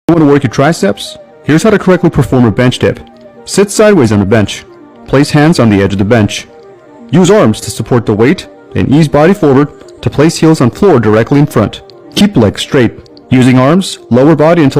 Want to work your triceps? Here's how to correctly perform a bench dip. Sit sideways on the bench. Place hands on the edge of the bench. Use arms to support the weight and ease body forward to place heels on floor directly in front. Keep legs straight. Using arms, lower body until